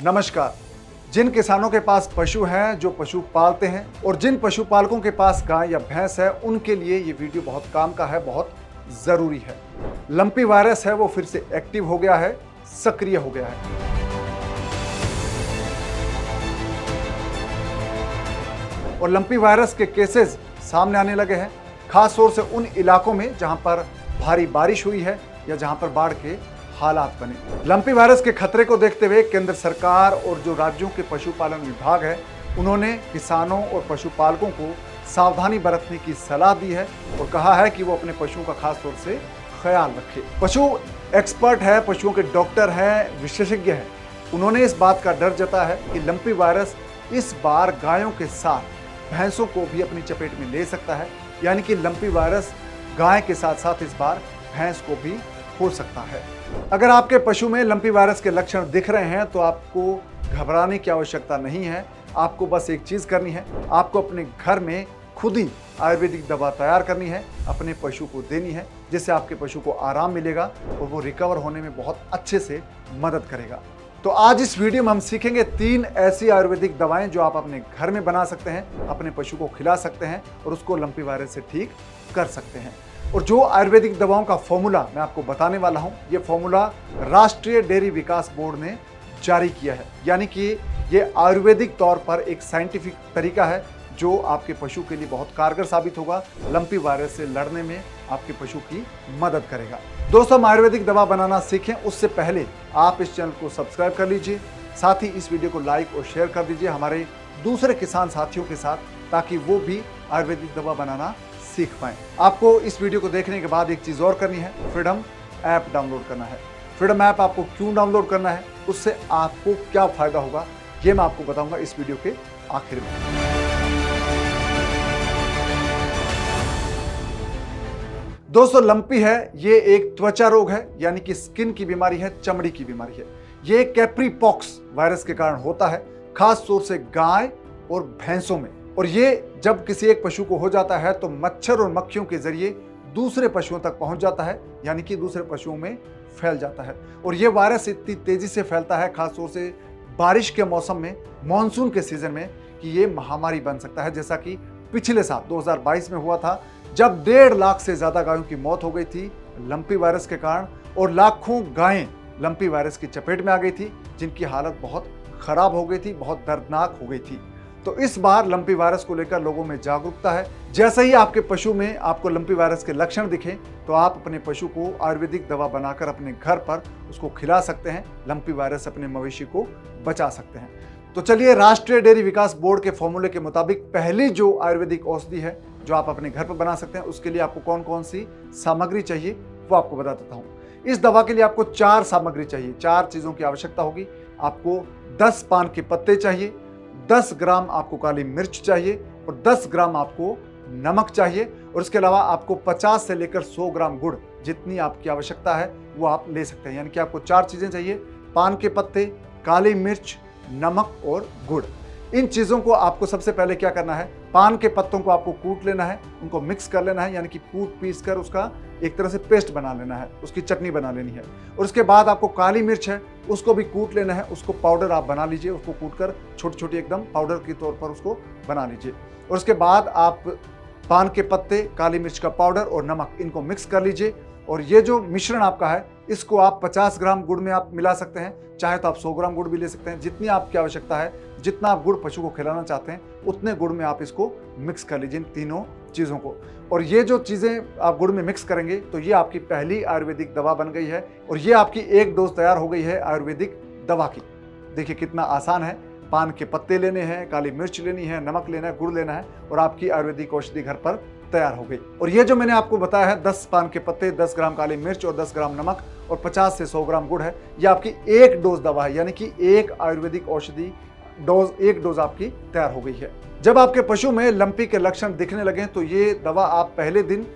नमस्कार। जिन किसानों के पास पशु हैं, जो पशु पालते हैं और जिन पशुपालकों के पास गाय या भैंस है, उनके लिए ये वीडियो बहुत काम का है, बहुत जरूरी है। लंपी वायरस है वो फिर से एक्टिव हो गया है, सक्रिय हो गया है। और लंपी वायरस के केसेस सामने आने लगे हैं, खास तौर से उन इलाकों में जहां पर भारी बारिश हुई है या जहां पर बाढ़ के हालात बने। लंपी वायरस के खतरे को देखते हुए केंद्र सरकार और जो राज्यों के पशुपालन विभाग है, उन्होंने किसानों और पशुपालकों को सावधानी बरतने की सलाह दी है और कहा है कि वो अपने पशुओं का खास तौर से ख्याल रखें। पशु एक्सपर्ट है, पशुओं के डॉक्टर हैं, विशेषज्ञ हैं, उन्होंने इस बात का डर जताया है कि लंपी वायरस इस बार गायों के साथ भैंसों को भी अपनी चपेट में ले सकता है, यानी कि लंपी वायरस गाय के साथ साथ इस बार भैंस को भी हो सकता है। अगर आपके पशु में लंपी वायरस के लक्षण दिख रहे हैं तो आपको घबराने की आवश्यकता नहीं है। आपको बस एक चीज करनी है, आपको अपने घर में खुद ही आयुर्वेदिक दवा तैयार करनी है, अपने पशु को देनी है, जिससे आपके पशु को आराम मिलेगा और वो रिकवर होने में बहुत अच्छे से मदद करेगा। तो आज इस वीडियो में हम सीखेंगे 3 ऐसी आयुर्वेदिक दवाएं जो आप अपने घर में बना सकते हैं, अपने पशु को खिला सकते हैं और उसको लंपी वायरस से ठीक कर सकते हैं। और जो आयुर्वेदिक दवाओं का फॉर्मूला मैं आपको बताने वाला हूं, ये फॉर्मूला राष्ट्रीय डेयरी विकास बोर्ड ने जारी किया है, यानी कि ये आयुर्वेदिक तौर पर एक साइंटिफिक तरीका है जो आपके पशु के लिए बहुत कारगर साबित होगा, लंपी वायरस से लड़ने में आपके पशु की मदद करेगा। दोस्तों, हम आयुर्वेदिक दवा बनाना सीखें उससे पहले आप इस चैनल को सब्सक्राइब कर लीजिए, साथ ही इस वीडियो को लाइक और शेयर कर दीजिए हमारे दूसरे किसान साथियों के साथ, ताकि वो भी आयुर्वेदिक दवा बनाना सीख पाएं। आपको इस वीडियो को देखने के बाद एक चीज और करनी है, फ्रीडम ऐप डाउनलोड करना है। फ्रीडम ऐप आपको क्यों डाउनलोड करना है, उससे आपको क्या फायदा होगा, ये मैं आपको बताऊंगा इस वीडियो के आखिर में। दोस्तों, लंपी है ये एक त्वचा रोग है, यानी कि स्किन की बीमारी है, चमड़ी की बीमारी है। ये कैप्री पॉक्स वायरस के कारण होता है, खास तौर से गाय और भैंसों में। और ये जब किसी एक पशु को हो जाता है तो मच्छर और मक्खियों के जरिए दूसरे पशुओं तक पहुंच जाता है, यानी कि दूसरे पशुओं में फैल जाता है। और ये वायरस इतनी तेजी से फैलता है, खास तौर से बारिश के मौसम में, मानसून के सीजन में, कि ये महामारी बन सकता है। जैसा कि पिछले साल 2022 में हुआ था, जब 1.5 लाख से ज्यादा गायों की मौत हो गई थी लंपी वायरस के कारण, और लाखों गायें लंपी वायरस की चपेट में आ गई थी, जिनकी हालत बहुत खराब हो गई थी, बहुत दर्दनाक हो गई थी। तो इस बार लंपी वायरस को लेकर लोगों में जागरूकता है। जैसे ही आपके पशु में आपको लंपी वायरस के लक्षण दिखें तो आप अपने पशु को आयुर्वेदिक दवा बनाकर अपने घर पर उसको खिला सकते हैं, लंपी वायरस अपने मवेशी को बचा सकते हैं। तो चलिए, राष्ट्रीय डेयरी विकास बोर्ड के फॉर्मूले के मुताबिक पहली जो आयुर्वेदिक औषधि है जो आप अपने घर पर बना सकते हैं, उसके लिए आपको कौन कौन सी सामग्री चाहिए वो आपको बता देता हूँ। इस दवा के लिए आपको 4 सामग्री चाहिए, 4 चीजों की आवश्यकता होगी। आपको 10 पान के पत्ते चाहिए, 10 ग्राम आपको काली मिर्च चाहिए और 10 ग्राम आपको नमक चाहिए। और इसके अलावा आपको 50 से लेकर 100 ग्राम गुड़, जितनी आपकी आवश्यकता है वो आप ले सकते हैं। यानी कि आपको 4 चीजें चाहिए, पान के पत्ते, काली मिर्च, नमक और गुड़। इन चीजों को आपको सबसे पहले क्या करना है, पान के पत्तों को आपको कूट लेना है, उनको मिक्स कर लेना है, यानी कि कूट पीस कर उसका एक तरह से पेस्ट बना लेना है, उसकी चटनी बना लेनी है। और उसके बाद आपको काली मिर्च है उसको भी कूट लेना है, उसको पाउडर आप बना लीजिए, उसको कूट कर छोटी छोटी एकदम पाउडर के तौर पर उसको बना लीजिए। और उसके बाद आप पान के पत्ते, काली मिर्च का पाउडर और नमक, इनको मिक्स कर लीजिए। और ये जो मिश्रण आपका है, इसको आप 50 ग्राम गुड़ में आप मिला सकते हैं, चाहे तो आप 100 ग्राम गुड़ भी ले सकते हैं। जितनी आपकी आवश्यकता है, जितना आप गुड़ पशु को खिलाना चाहते हैं, उतने गुड़ में आप इसको मिक्स कर लीजिए, इन तीनों चीज़ों को। और ये जो चीज़ें आप गुड़ में मिक्स करेंगे तो ये आपकी पहली आयुर्वेदिक दवा बन गई है और ये आपकी एक डोज तैयार हो गई है आयुर्वेदिक दवा की। देखिए कितना आसान है, पान के पत्ते लेने हैं, काली मिर्च लेनी है, नमक लेना है, गुड़ लेना है और आपकी आयुर्वेदिक औषधि घर पर तैयार हो गई। और ये जो मैंने आपको बताया है, 10 पान के पत्ते, 10 ग्राम काली मिर्च और 10 ग्राम नमक और 50 से 100 ग्राम गुड़ है, ये आपकी एक डोज दवा है, यानी कि एक आयुर्वेदिक औषधि एक डोज आपकी तैयार हो गई है। जब आपके पशु में लंपी के लक्षण दिखने लगे तो ये दवा आप पहले दिन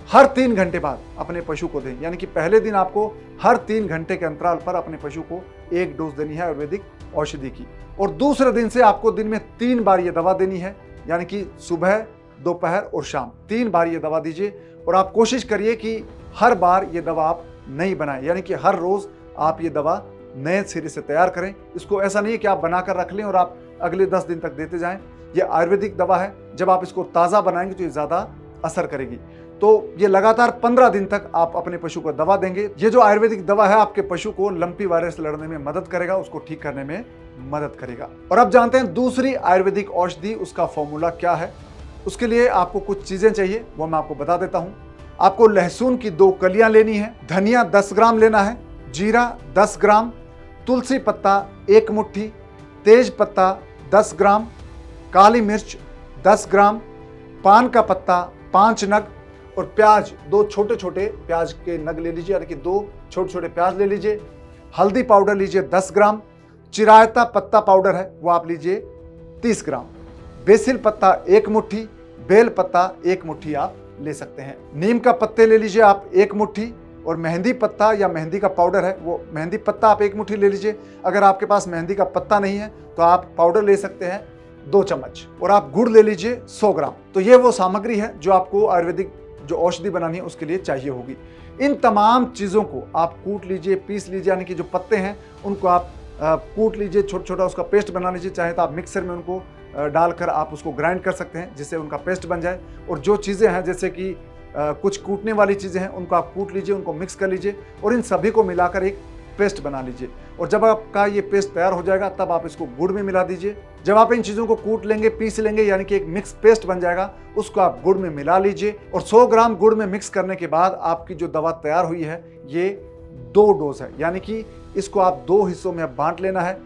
हर 3 घंटे बाद अपने पशु को दें, यानी कि पहले दिन आपको हर 3 घंटे के अंतराल पर अपने पशु को एक डोज देनी है आयुर्वेदिक औषधि की। और दूसरे दिन से आपको दिन में 3 बार ये दवा देनी है, यानी कि सुबह, दोपहर और शाम 3 बार ये दवा दीजिए। और आप कोशिश करिए कि हर बार ये दवा आप नहीं बनाएं, यानी कि हर रोज आप ये दवा नए सिरे से तैयार करें। इसको ऐसा नहीं है कि आप बनाकर रख लें और आप अगले 10 दिन तक देते जाएं। ये आयुर्वेदिक दवा है, जब आप इसको ताज़ा बनाएंगे तो ये ज़्यादा असर करेगी। तो ये लगातार 15 दिन तक आप अपने पशु को दवा देंगे। ये जो आयुर्वेदिक दवा है आपके पशु को लंपी वायरस लड़ने में मदद करेगा, उसको ठीक करने में मदद करेगा। और अब जानते हैं दूसरी आयुर्वेदिक औषधि, उसका फॉर्मूला क्या है। उसके लिए आपको कुछ चीजें चाहिए, वो मैं आपको बता देता हूं। आपको लहसुन की 2 कलियां लेनी है, धनिया 10 ग्राम लेना है, जीरा 10 ग्राम, तुलसी पत्ता 1 मुट्ठी, तेज पत्ता 10 ग्राम, काली मिर्च 10 ग्राम, पान का पत्ता 5 नग और प्याज 2 छोटे छोटे प्याज के नग ले लीजिए, यानी कि 2 छोटे छोटे प्याज ले लीजिए। हल्दी पाउडर लीजिए 10 ग्राम, चिरायता पत्ता पाउडर है वो आप लीजिए 30 ग्राम, बेसिल पत्ता 1 मुट्ठी, बेल पत्ता 1 मुट्ठी आप ले सकते हैं। नीम का पत्ते ले लीजिए आप 1 मुट्ठी और मेहंदी पत्ता या मेहंदी का पाउडर है वो मेहंदी पत्ता आप 1 मुट्ठी ले लीजिए। अगर आपके पास मेहंदी का पत्ता नहीं है तो आप पाउडर ले सकते हैं 2 चम्मच, और आप गुड़ ले लीजिए 100 ग्राम। तो ये वो सामग्री है जो आपको आयुर्वेदिक जो औषधि बनानी है उसके लिए चाहिए होगी। इन तमाम चीज़ों को आप कूट लीजिए, पीस लीजिए, यानी कि जो पत्ते हैं उनको आप कूट लीजिए, छोटा छोटा उसका पेस्ट बना लीजिए। चाहे तो आप मिक्सर में उनको डालकर आप उसको ग्राइंड कर सकते हैं जिससे उनका पेस्ट बन जाए। और जो चीज़ें हैं जैसे कि कुछ कूटने वाली चीज़ें हैं उनको आप कूट लीजिए, उनको मिक्स कर लीजिए और इन सभी को मिलाकर एक पेस्ट बना लीजिए। और जब आपका ये पेस्ट तैयार हो जाएगा तब आप इसको गुड़ में मिला दीजिए। जब आप इन चीज़ों को कूट लेंगे, पीस लेंगे, यानी कि एक मिक्स पेस्ट बन जाएगा, उसको आप गुड़ में मिला लीजिए। और 100 ग्राम गुड़ में मिक्स करने के बाद आपकी जो दवा तैयार हुई है ये 2 डोज है, यानी कि इसको आप 2 हिस्सों में बांट लेना है।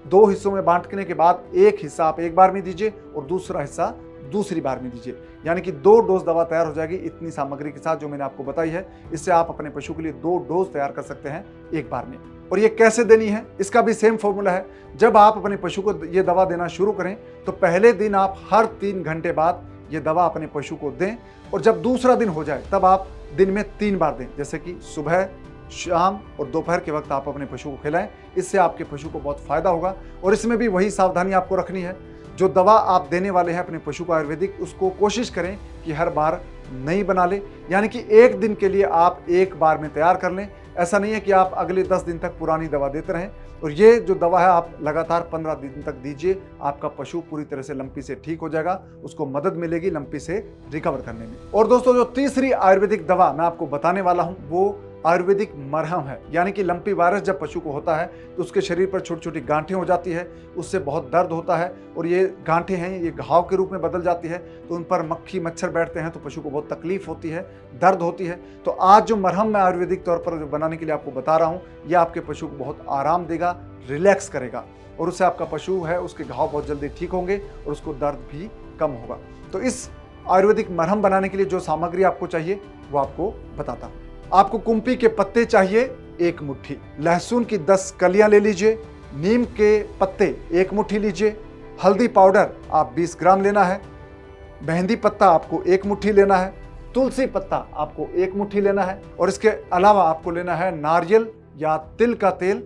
2 हिस्सों में बांटने के बाद एक हिस्सा आप एक बार में दीजिए और दूसरा हिस्सा दूसरी बार में दीजिए, यानी कि 2 डोज दवा तैयार हो जाएगी इतनी सामग्री के साथ जो मैंने आपको बताई है। इससे आप अपने पशु के लिए 2 डोज तैयार कर सकते हैं एक बार में। और ये कैसे देनी है इसका भी सेम फॉर्मूला है। जब आप अपने पशु को ये दवा देना शुरू करें तो पहले दिन आप हर 3 घंटे बाद ये दवा अपने पशु को दें, और जब दूसरा दिन हो जाए तब आप दिन में 3 बार दें, जैसे कि सुबह, शाम और दोपहर के वक्त आप अपने पशु को खिलाएं। इससे आपके पशु को बहुत फायदा होगा। और इसमें भी वही सावधानी आपको रखनी है, जो दवा आप देने वाले हैं अपने पशु को आयुर्वेदिक, उसको कोशिश करें कि हर बार नई बना लें, यानी कि एक दिन के लिए आप एक बार में तैयार कर लें। ऐसा नहीं है कि आप अगले 10 दिन तक पुरानी दवा देते रहें। और ये जो दवा है आप लगातार 15 दिन तक दीजिए, आपका पशु पूरी तरह से लंपी से ठीक हो जाएगा, उसको मदद मिलेगी लंपी से रिकवर करने में। और दोस्तों जो तीसरी आयुर्वेदिक दवा मैं आपको बताने वाला हूं वो आयुर्वेदिक मरहम है, यानी कि लंपी वायरस जब पशु को होता है तो उसके शरीर पर छोटी छोटी गांठें हो जाती है, उससे बहुत दर्द होता है और ये गांठें हैं ये घाव के रूप में बदल जाती है, तो उन पर मक्खी मच्छर बैठते हैं तो पशु को बहुत तकलीफ होती है, दर्द होती है। तो आज जो मरहम मैं आयुर्वेदिक तौर पर जो बनाने के लिए आपको बता रहा हूँ ये आपके पशु को बहुत आराम देगा, रिलैक्स करेगा, और उससे आपका पशु है उसके घाव बहुत जल्दी ठीक होंगे और उसको दर्द भी कम होगा। तो इस आयुर्वेदिक मरहम बनाने के लिए जो सामग्री आपको चाहिए वो आपको बताता हूँ। आपको कुम्पी के पत्ते चाहिए 1 मुट्ठी, लहसुन की 10 कलियां ले लीजिए, नीम के पत्ते 1 मुट्ठी लीजिए, हल्दी पाउडर आप 20 ग्राम लेना है, मेहंदी पत्ता आपको 1 मुट्ठी लेना है, तुलसी पत्ता आपको 1 मुट्ठी लेना है, और इसके अलावा आपको लेना है नारियल या तिल का तेल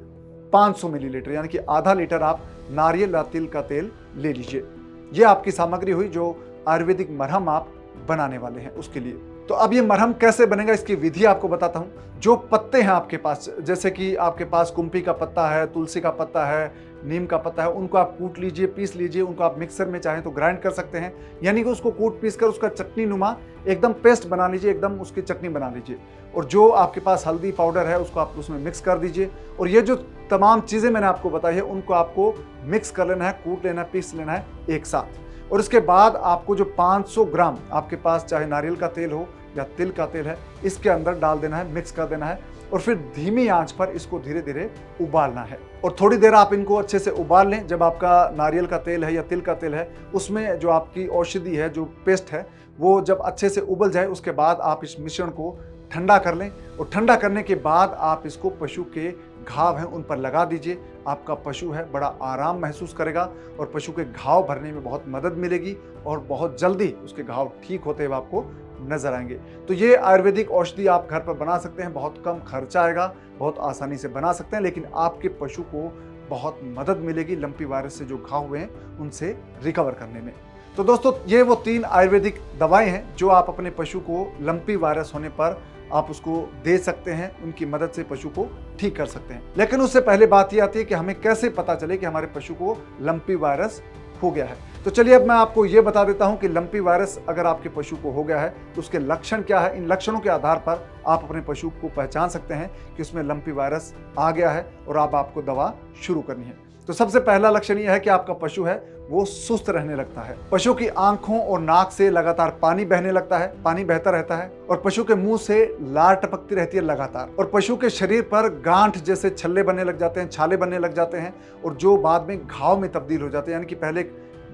500 मिलीलीटर, यानी कि आधा लीटर आप नारियल या तिल का तेल ले लीजिए। ये आपकी सामग्री हुई जो आयुर्वेदिक मरहम आप बनाने वाले हैं उसके लिए। तो अब ये मरहम कैसे बनेगा इसकी विधि आपको बताता हूँ। जो पत्ते हैं आपके पास, जैसे कि आपके पास कुम्पी का पत्ता है, तुलसी का पत्ता है, नीम का पत्ता है, उनको आप कूट लीजिए, पीस लीजिए, उनको आप मिक्सर में चाहें तो ग्राइंड कर सकते हैं, यानी कि उसको कूट पीस कर उसका चटनी नुमा एकदम पेस्ट बना लीजिए, एकदम उसकी चटनी बना लीजिए। और जो आपके पास हल्दी पाउडर है उसको आप उसमें मिक्स कर दीजिए। और ये जो तमाम चीज़ें मैंने आपको बताई है उनको आपको मिक्स कर लेना है, कूट लेना है, पीस लेना है एक साथ। और इसके बाद आपको जो 500 ग्राम आपके पास चाहे नारियल का तेल हो या तिल का तेल है इसके अंदर डाल देना है, मिक्स कर देना है, और फिर धीमी आंच पर इसको धीरे धीरे उबालना है। और थोड़ी देर आप इनको अच्छे से उबाल लें। जब आपका नारियल का तेल है या तिल का तेल है उसमें जो आपकी औषधि है, जो पेस्ट है, वो जब अच्छे से उबल जाए उसके बाद आप इस मिश्रण को ठंडा कर लें। और ठंडा करने के बाद आप इसको पशु के घाव हैं उन पर लगा दीजिए। आपका पशु है बड़ा आराम महसूस करेगा और पशु के घाव भरने में बहुत मदद मिलेगी और बहुत जल्दी उसके घाव ठीक होते हुए आपको नजर आएंगे। तो ये आयुर्वेदिक औषधि आप घर पर बना सकते हैं, बहुत कम खर्चा आएगा, बहुत आसानी से बना सकते हैं, लेकिन आपके पशु को बहुत मदद मिलेगी लंपी वायरस से जो घाव हुए हैं उनसे रिकवर करने में। तो दोस्तों ये वो 3 आयुर्वेदिक दवाएं हैं जो आप अपने पशु को लंपी वायरस होने पर आप उसको दे सकते हैं, उनकी मदद से पशु को ठीक कर सकते हैं। लेकिन उससे पहले बात ये आती है कि हमें कैसे पता चले कि हमारे पशु को लंपी वायरस हो गया है। तो चलिए अब मैं आपको ये बता देता हूं कि लंपी वायरस अगर आपके पशु को हो गया है तो उसके लक्षण क्या है। इन लक्षणों के आधार पर आप अपने पशु को पहचान सकते हैं कि उसमें लंपी वायरस आ गया है और अब आपको दवा शुरू करनी है। तो सबसे पहला लक्षण यह है कि आपका पशु है वो सुस्त रहने लगता है। पशु की आंखों और नाक से लगातार पानी बहने लगता है, पानी बहता रहता है और पशु के मुंह से लार टपकती रहती है लगातार, और पशु के शरीर पर गांठ जैसे छल्ले बनने लग जाते हैं, छाले बनने लग जाते हैं और जो बाद में घाव में तब्दील हो जाते हैं। यानी कि पहले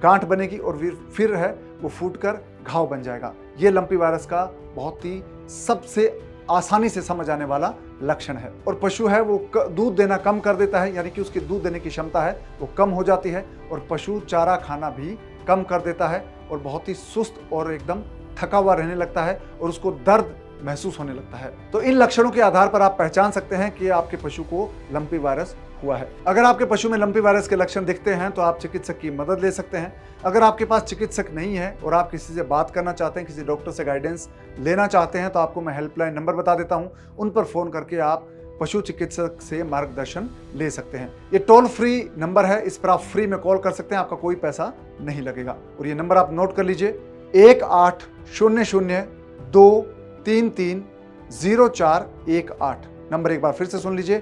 गांठ बनेगी और फिर है वो फूटकर घाव बन जाएगा। ये लंपी वायरस का बहुत ही सबसे आसानी से समझ आने वाला लक्षण है। और पशु है वो दूध देना कम कर देता है, यानी कि उसकी दूध देने की क्षमता है वो कम हो जाती है, और पशु चारा खाना भी कम कर देता है और बहुत ही सुस्त और एकदम थका हुआ रहने लगता है और उसको दर्द महसूस होने लगता है। तो इन लक्षणों के आधार पर आप पहचान सकते हैं कि आपके पशु को लंपी वायरस हुआ है। अगर आपके पशु में लंपी वायरस के लक्षण दिखते हैं तो आप चिकित्सक की मदद ले सकते हैं। अगर आपके पास चिकित्सक नहीं है और आप किसी से बात करना चाहते हैं, किसी डॉक्टर से गाइडेंस लेना चाहते हैं, तो आपको मैं हेल्पलाइन नंबर बता देता हूं, उन पर फोन करके आप पशु चिकित्सक से मार्गदर्शन ले सकते हैं। ये टोल फ्री नंबर है, इस पर आप फ्री में कॉल कर सकते हैं, आपका कोई पैसा नहीं लगेगा। और ये नंबर आप नोट कर लीजिए 1800-233-0418। नंबर एक बार फिर से सुन लीजिए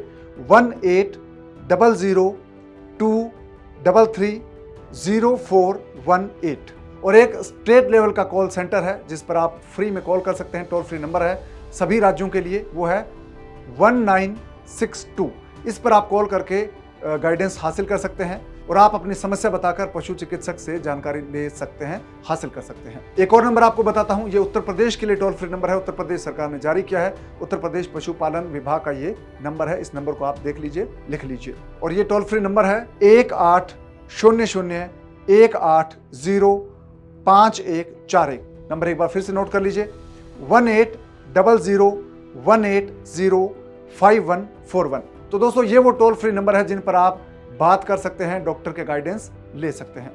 1800-233-0418। और एक स्टेट लेवल का कॉल सेंटर है जिस पर आप फ्री में कॉल कर सकते हैं। टोल फ्री नंबर है सभी राज्यों के लिए, वो है 1962। इस पर आप कॉल करके गाइडेंस हासिल कर सकते हैं और आप अपनी समस्या बताकर पशु चिकित्सक से जानकारी ले सकते हैं, हासिल कर सकते हैं। एक और नंबर आपको बताता हूं, ये उत्तर प्रदेश के लिए टोल फ्री नंबर है, उत्तर प्रदेश सरकार ने जारी किया है। उत्तर प्रदेश पशुपालन विभाग का ये नंबर है, इस नंबर को आप देख लीजिए, लिख लीजिए। और ये टोल फ्री नंबर है 1800-180-5141। नंबर एक बार फिर से नोट कर लीजिए 1800-180-5141। तो दोस्तों ये वो टोल फ्री नंबर है जिन पर आप बात कर सकते हैं, डॉक्टर के गाइडेंस ले सकते हैं।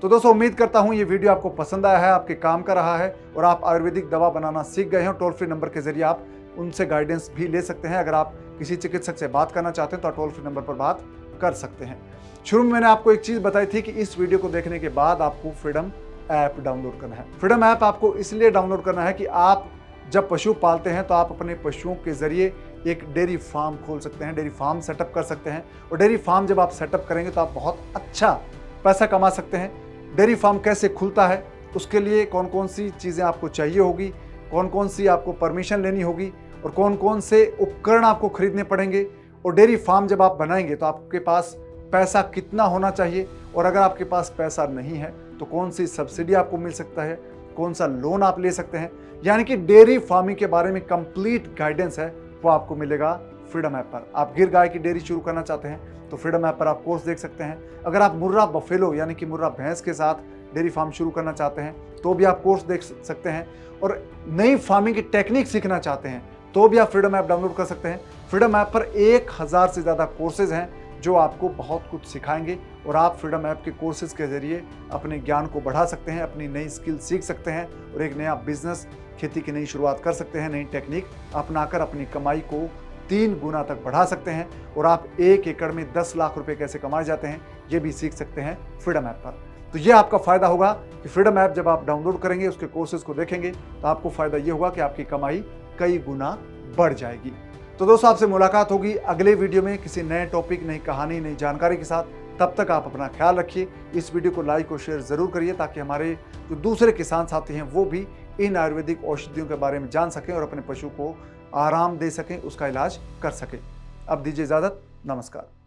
तो दोस्तों उम्मीद करता हूं ये वीडियो आपको पसंद आया है, आपके काम का रहा है और आप आयुर्वेदिक दवा बनाना सीख गए हैं। टोल फ्री नंबर के जरिए आप उनसे गाइडेंस भी ले सकते हैं। अगर आप किसी चिकित्सक से बात करना चाहते हैं तो टोल फ्री नंबर पर बात कर सकते हैं। शुरू में मैंने आपको एक चीज बताई थी कि इस वीडियो को देखने के बाद आपको फ्रीडम ऐप डाउनलोड करना है। फ्रीडम ऐप आपको इसलिए डाउनलोड करना है कि आप जब पशु पालते हैं तो आप अपने पशुओं के जरिए एक डेयरी फार्म खोल सकते हैं, डेयरी फार्म सेटअप कर सकते हैं। और डेयरी फार्म जब आप सेटअप करेंगे तो आप बहुत अच्छा पैसा कमा सकते हैं। डेयरी फार्म कैसे खुलता है, उसके लिए कौन कौन सी चीज़ें आपको चाहिए होगी, कौन कौन सी आपको परमिशन लेनी होगी और कौन कौन से उपकरण आपको खरीदने पड़ेंगे, और डेयरी फार्म जब आप बनाएंगे तो आपके पास पैसा कितना होना चाहिए, और अगर आपके पास पैसा नहीं है तो कौन सी सब्सिडी आपको मिल सकता है, कौन सा लोन आप ले सकते हैं। यानी कि डेयरी फार्मिंग के बारे में कंप्लीट गाइडेंस है वो आपको मिलेगा फ्रीडम ऐप पर। आप गिर गाय की डेयरी शुरू करना चाहते हैं तो फ्रीडम ऐप पर आप कोर्स देख सकते हैं। अगर आप मुर्रा बफेलो यानी कि मुर्रा भैंस के साथ डेयरी फार्म शुरू करना चाहते हैं तो भी आप कोर्स देख सकते हैं। और नई फार्मिंग की टेक्निक सीखना चाहते हैं तो भी आप फ्रीडम ऐप डाउनलोड कर सकते हैं। फ्रीडम ऐप पर 1000 से ज़्यादा कोर्सेज हैं जो आपको बहुत कुछ सिखाएंगे और आप फ्रीडम ऐप के कोर्सेज के जरिए अपने ज्ञान को बढ़ा सकते हैं, अपनी नई स्किल सीख सकते हैं और एक नया बिजनेस, खेती की नई शुरुआत कर सकते हैं। नई टेक्निक अपनाकर अपनी कमाई को 3 गुना तक बढ़ा सकते हैं और आप 1 एकड़ में 10 लाख रुपए कैसे कमाए जाते हैं ये भी सीख सकते हैं फ्रीडम ऐप पर। तो ये आपका फायदा होगा कि फ्रीडम ऐप जब आप डाउनलोड करेंगे, उसके कोर्सेज को देखेंगे तो आपको फायदा ये होगा कि आपकी कमाई कई गुना बढ़ जाएगी। तो दोस्तों आपसे मुलाकात होगी अगले वीडियो में किसी नए टॉपिक, नई कहानी, नई जानकारी के साथ। तब तक आप अपना ख्याल रखिए। इस वीडियो को लाइक और शेयर जरूर करिए ताकि हमारे जो दूसरे किसान साथी हैं वो भी इन आयुर्वेदिक औषधियों के बारे में जान सकें और अपने पशु को आराम दे सकें, उसका इलाज कर सकें। अब दीजिए इजाजत, नमस्कार।